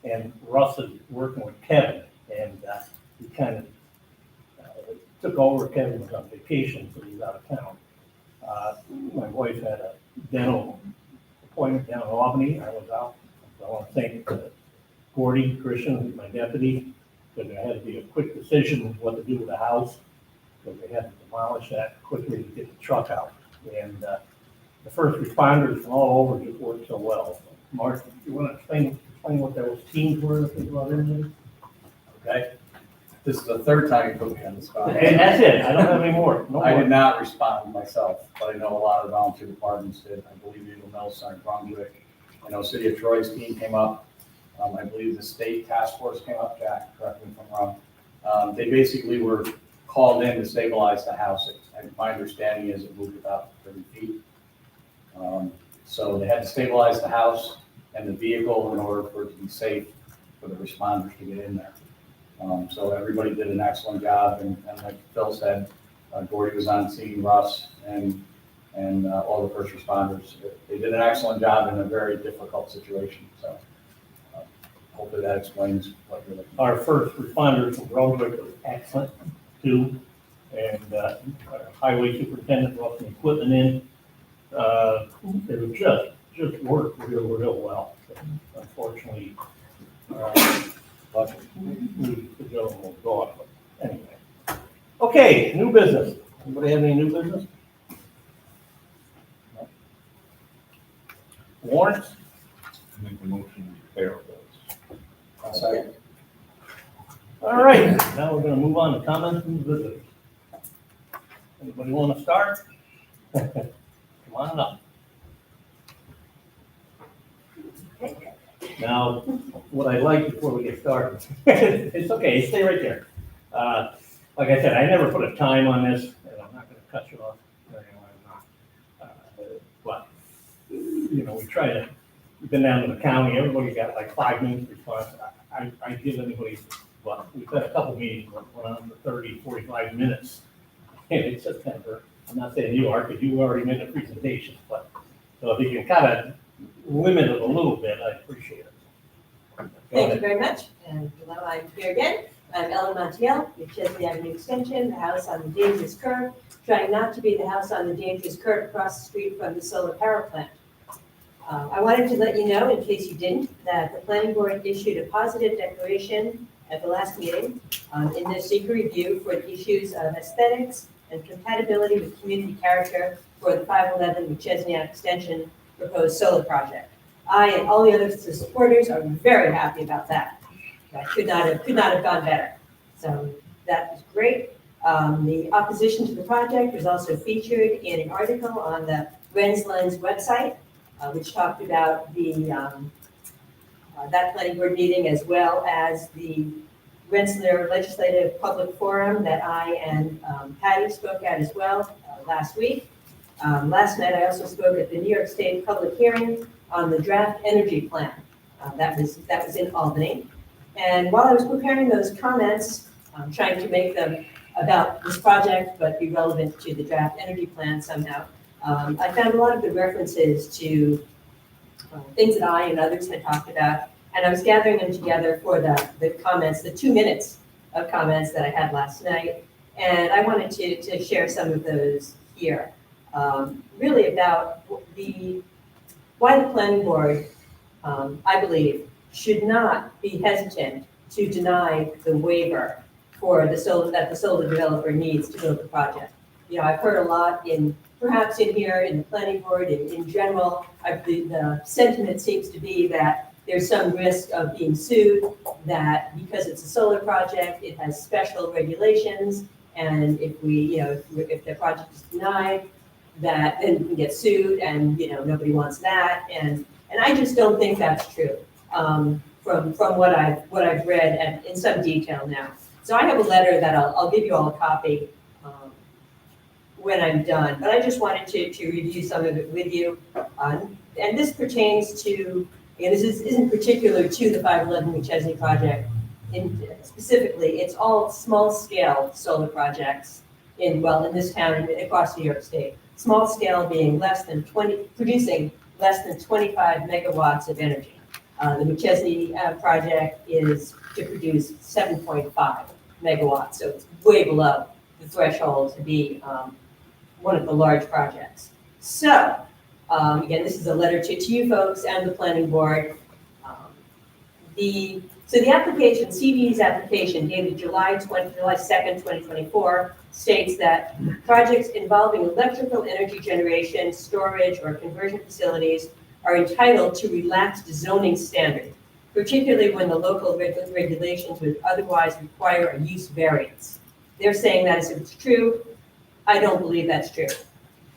[SPEAKER 1] And Russ is working with Kevin, and he kind of took over. Kevin was on vacation, so he's out of town. My wife had a dental appointment down in Albany. I was out. So I want to thank Gordy Christian, who's my deputy, because there had to be a quick decision what to do with the house, because they had to demolish that quickly to get the truck out. And the first responders from all over just worked so well. Mark, you want to explain what those teams were that they brought in there?
[SPEAKER 11] Okay. This is the third time you put me on the spot.
[SPEAKER 1] And that's it. I don't have any more. No
[SPEAKER 11] I
[SPEAKER 1] more.
[SPEAKER 11] did not respond myself, but I know a lot of volunteer departments did. I believe Eagle Mills, Center Brunswick. I know City of Troy's team came up. I believe the state task force came up. Jack, correct me if I'm wrong. They basically were called in to stabilize the house. And my understanding is it moved about 30 feet. So they had to stabilize the house and the vehicle in order for it to be safe for the responders to get in there. So everybody did an excellent job, and like Phil said, Gordy was on scene, Russ, and all the first responders. They did an excellent job in a very difficult situation. So hopefully that explains what you're looking for.
[SPEAKER 1] Our first responders from Brunswick was excellent too, and our highway superintendent brought some equipment in. It was just worked real well. So unfortunately, the gentleman was gone, but anyway. Okay, new business. Anybody have any new business? No. Warrants?
[SPEAKER 4] Make a motion to pay our bills.
[SPEAKER 11] I'll second.
[SPEAKER 1] All right, now we're gonna move on to comments from the visitors. Anybody want to start? Come on up. Now, what I'd like before we get started, it's okay, stay right there. Like I said, I never put a time on this, and I'm not gonna cut you off. No, I'm not. we try to, we've been down to the county, everybody's got like 5 minutes response. I give anybody, well, we've had a couple meetings, went on for 30, 45 minutes. And it's just kind of, I'm not saying you are, because you already made a presentation, but, so if you can kind of limit it a little bit, I appreciate it. Go
[SPEAKER 5] Thank you
[SPEAKER 1] ahead.
[SPEAKER 5] very much, and hello, I'm here again. I'm Ellen Montiel, with Chesney Avenue Extension, the house on the dangerous curve, trying not to be the house on the dangerous curve across the street from the solar power plant. I wanted to let you know, in case you didn't, that the planning board issued a positive declaration at the last meeting in their secret review for the issues of aesthetics and compatibility with community character for the 511 McChesney Extension proposed solar project. I and all the other supporters are very happy about that. That could not have gone better. So that was great. The opposition to the project was also featured in an article on the Renslands website, which talked about that planning board meeting, as well as the Rensselaer Legislative Public Forum that I and Patty spoke at as well last week. Last night, I also spoke at the New York State public hearing on the draft energy plan. That was in Albany. And while I was preparing those comments, trying to make them about this project, but be relevant to the draft energy plan somehow, I found a lot of good references to things that I and others had talked about, and I was gathering them together for the comments, the 2 minutes of comments that I had last night, and I wanted to share some of those here. Really about why the planning board, I believe, should not be hesitant to deny the waiver for that the solar developer needs to build the project. I've heard a lot perhaps in here, in the planning board, in general, the sentiment seems to be that there's some risk of being sued, that because it's a solar project, it has special regulations, and if the project is denied, that then we can get sued, and nobody wants that, and I just don't think that's true. From what I've read in some detail now. So I have a letter that I'll give you all a copy when I'm done, but I just wanted to review some of it with you. And this pertains to, this isn't particular to the 511 McChesney project. Specifically, it's all small-scale solar projects in this town and across New York State. Small scale being producing less than 25 megawatts of energy. The McChesney project is to produce 7.5 megawatts, so it's way below the threshold to be one of the large projects. So, again, this is a letter to you folks and the planning board. The application, CVE's application dated July 2nd, 2024, states that projects involving electrical energy generation, storage, or conversion facilities are entitled to relaxed zoning standards, particularly when the local regulations would otherwise require a use variance. They're saying that as if it's true. I don't believe that's true.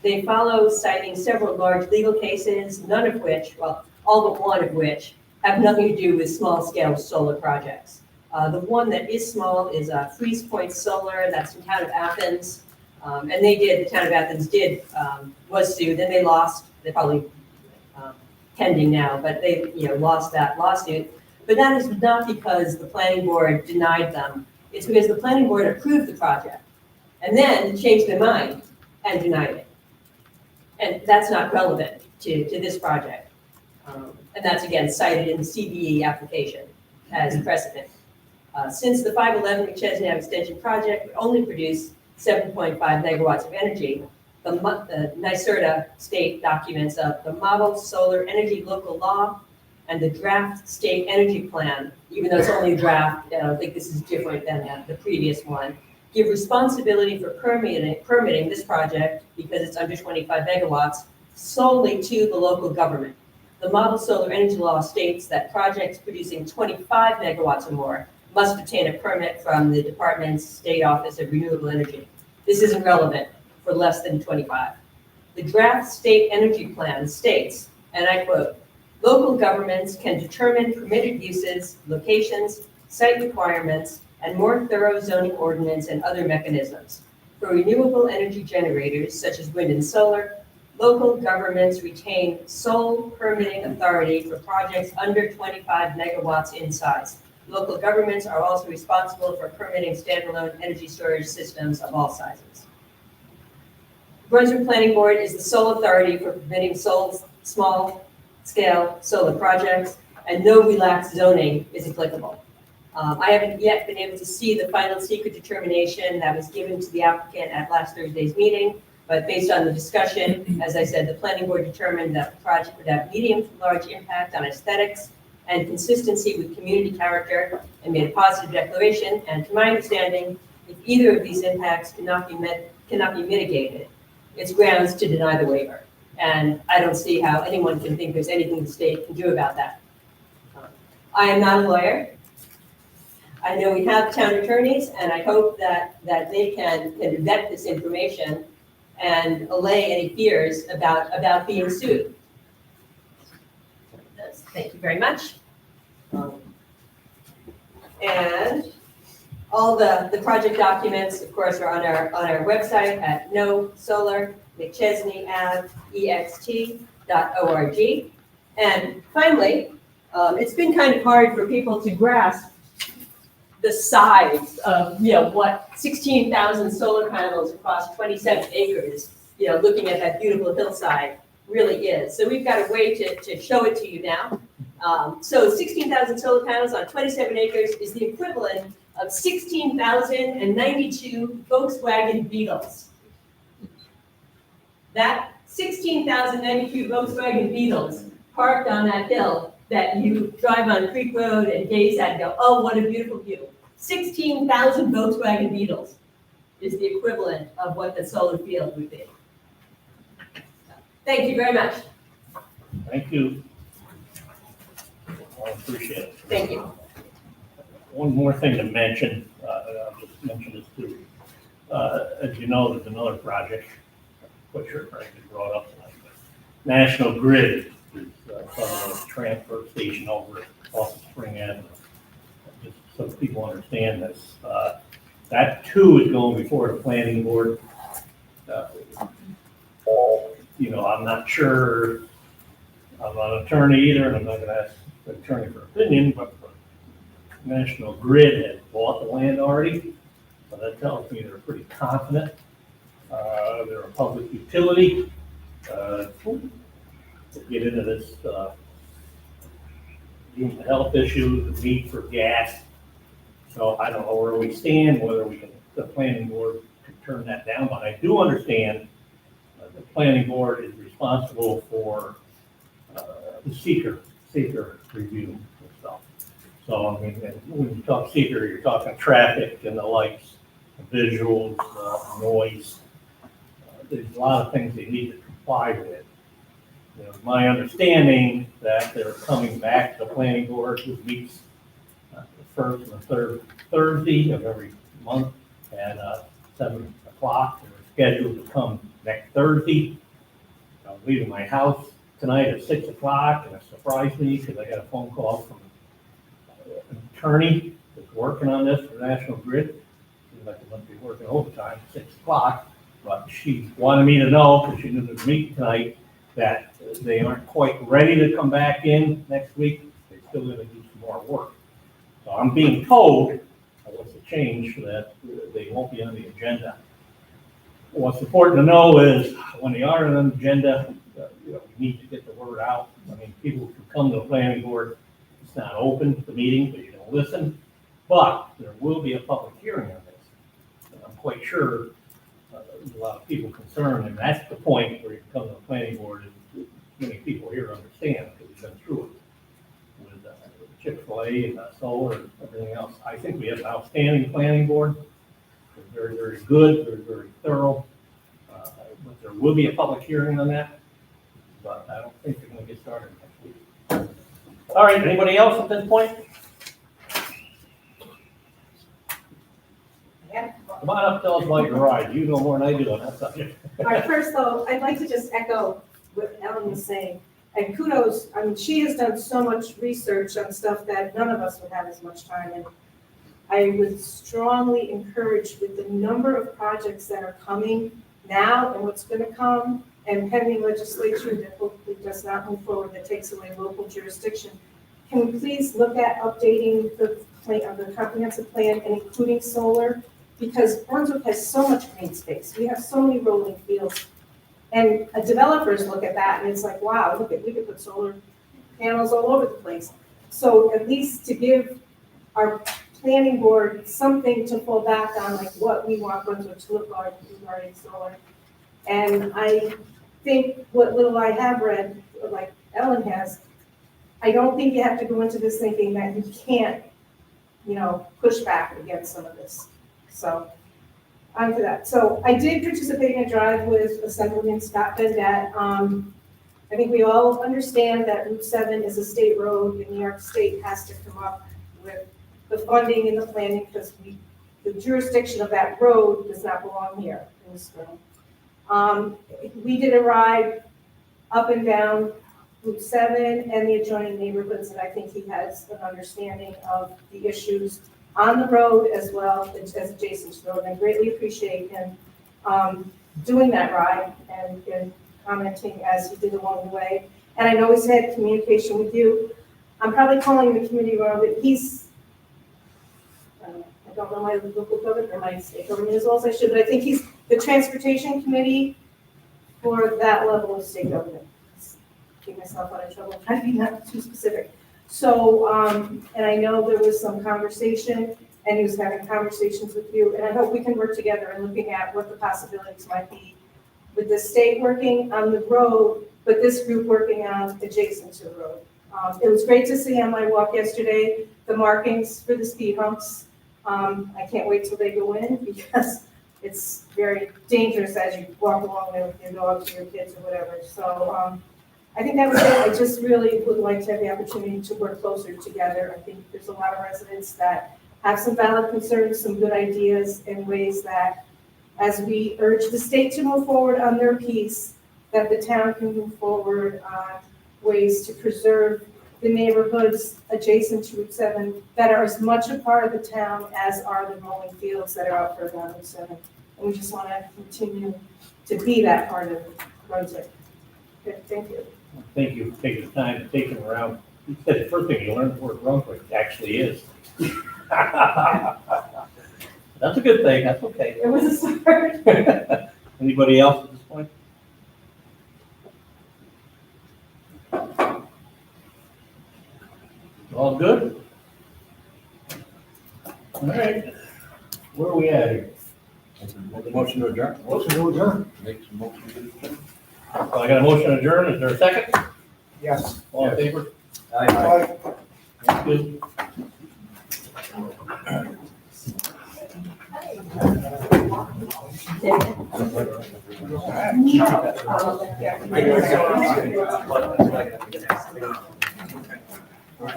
[SPEAKER 5] They follow citing several large legal cases, none of which, well, all but one of which, have nothing to do with small-scale solar projects. The one that is small is Freeze Point Solar, that's in town of Athens. And the town of Athens was sued, and they lost. They're probably pending now, but they lost that lawsuit. But that is not because the planning board denied them. It's because the planning board approved the project and then changed their mind and denied it. And that's not relevant to this project. And that's, again, cited in the CVE application as precedent. Since the 511 McChesney Extension project would only produce 7.5 megawatts of energy, the NYSERDA state documents of the Model Solar Energy Local Law and the Draft State Energy Plan, even though it's only a draft, I don't think this is different than the previous one, give responsibility for permitting this project, because it's under 25 megawatts, solely to the local government. The Model Solar Energy Law states that projects producing 25 megawatts or more must obtain a permit from the department's State Office of Renewable Energy. This isn't relevant for less than 25. The Draft State Energy Plan states, and I quote, "Local governments can determine permitted uses, locations, site requirements, and more thorough zoning ordinance and other mechanisms. For renewable energy generators, such as wind and solar, local governments retain sole permitting authority for projects under 25 megawatts in size. Local governments are also responsible for permitting standalone energy storage systems of all sizes. Brunswick Planning Board is the sole authority for permitting small-scale solar projects, and no relaxed zoning is applicable. I haven't yet been able to see the final secret determination that was given to the applicant at last Thursday's meeting, but based on the discussion, as I said, the planning board determined that the project would have medium to large impact on aesthetics and consistency with community character, and made a positive declaration. And to my understanding, if either of these impacts cannot be mitigated, it's grounds to deny the waiver. And I don't see how anyone can think there's anything the state can do about that. I am not a lawyer. I know we have town attorneys, and I hope that they can vet this information and allay any fears about being sued. Thank you very much. And all the project documents, of course, are on our website at nosolarmcchesney.org. And finally, it's been kind of hard for people to grasp the size of, what 16,000 solar panels across 27 acres, looking at that beautiful hillside really is. So we've got a way to show it to you now. So 16,000 solar panels on 27 acres is the equivalent of 16,092 Volkswagen Beetles. That 16,092 Volkswagen Beetles parked on that hill that you drive on Creek Road and gaze at and go, oh, what a beautiful view. 16,000 Volkswagen Beetles is the equivalent of what the solar field would be. Thank you very much.
[SPEAKER 1] Thank you. I appreciate it.
[SPEAKER 5] Thank you.
[SPEAKER 1] One more thing to mention, I'll just mention this too. As you know, there's another project, which you're probably brought up tonight. National Grid is from a transfer station over off of Spring Avenue. Just so people understand this. That too is going before the planning board. I'm not sure, I'm not an attorney either, and I'm not gonna ask the attorney for opinion, but National Grid has bought the land already, so that tells me they're pretty confident. They're a public utility. To get into this, human health issue, the need for gas. So I don't know where we stand, whether the planning board can turn that down, but I do understand the planning board is responsible for the seeker review and stuff. So, I mean, when you talk seeker, you're talking traffic and the lights, the visuals, noise. There's a lot of things they need to comply with. My understanding that they're coming back to the planning board, who meets the first and the third Thursday of every month at 7 o'clock. They're scheduled to come next Thursday. I'm leaving my house tonight at 6 o'clock, and it surprised me because I got a phone call from an attorney that's working on this for National Grid. Seems like they must be working overtime at 6 o'clock, but she wanted me to know, because she knew there was a meeting tonight, that they aren't quite ready to come back in next week. They're still going to do some more work. So I'm being told, what's the change, that they won't be on the agenda. What's important to know is when they are on the agenda, we need to get the word out. I mean, people can come to the planning board. It's not open, the meeting, but you can listen. But there will be a public hearing on this. And I'm quite sure there's a lot of people concerned, and that's the point where you can come to the planning board, and many people here understand, because we've been through it with Chick-fil-A and solar and everything else. I think we have an outstanding planning board. They're very, very good, very, very thorough. But there will be a public hearing on that, but I don't think they're going to get started next week. All right, anybody else at this point? Come on up, tell us about your ride. You know more than I do on that subject.
[SPEAKER 13] All right, first though, I'd like to just echo what Ellen was saying. And kudos, I mean, she has done so much research on stuff that none of us would have as much time. And I would strongly encourage, with the number of projects that are coming now and what's going to come, and pending legislation that hopefully does not move forward, that takes away local jurisdiction, can we please look at updating the plan, the comprehensive plan and including solar? Because Brunswick has so much green space. We have so many rolling fields. And developers look at that and it's like, wow, look at, we could put solar panels all over the place. So at least to give our planning board something to fall back on, like what we want Brunswick to look like regarding solar. And I think what little I have read, like Ellen has, I don't think you have to go into this thinking that you can't, push back against some of this. So, on to that. So I did participate in a drive with Assemblyman Scott Bendet. I think we all understand that Route 7 is a state road, and New York State has to come up with the funding and the planning, because the jurisdiction of that road does not belong here in this room. We did a ride up and down Route 7 and the adjoining neighborhoods, and I think he has an understanding of the issues on the road as well as adjacent to the road. And I greatly appreciate him doing that ride and commenting as he did along the way. And I know he's had communication with you. I'm probably calling the committee wrong, but I don't know my local government or my state government as well as I should, but I think he's the transportation committee for that level of state government. Keep myself out of trouble, trying to be not too specific. So, and I know there was some conversation, and he was having conversations with you, and I hope we can work together in looking at what the possibilities might be with the state working on the road, but this group working on adjacent to the road. It was great to see on my walk yesterday, the markings for the speed humps. I can't wait till they go in, because it's very dangerous as you walk along there with your dogs or your kids or whatever. So, I think that was it. I just really would like to have the opportunity to work closer together. I think there's a lot of residents that have some valid concerns, some good ideas, and ways that, as we urge the state to move forward on their piece, that the town can move forward on ways to preserve the neighborhoods adjacent to Route 7 that are as much a part of the town as are the rolling fields that are out further on Route 7. And we just want to continue to be that part of Brunswick. Good, thank you.
[SPEAKER 1] Thank you for taking the time to take them around. You said the first thing you learned where Brunswick actually is. That's a good thing, that's okay.
[SPEAKER 13] It was a start.
[SPEAKER 1] Anybody else at this point? All good? All right, where are we at here?
[SPEAKER 4] Motion to adjourn.
[SPEAKER 1] Motion to adjourn.
[SPEAKER 4] Make some motion to adjourn.
[SPEAKER 1] So I got a motion to adjourn, is there a second?
[SPEAKER 12] Yes.
[SPEAKER 1] All in favor?
[SPEAKER 12] Aye.
[SPEAKER 1] Good.
[SPEAKER 6] Yeah,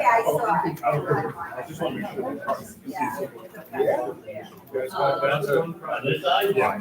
[SPEAKER 6] I saw it.
[SPEAKER 3] I just want to make sure.
[SPEAKER 6] Yeah.
[SPEAKER 3] You guys got that?
[SPEAKER 1] On this side?
[SPEAKER 3] Yeah.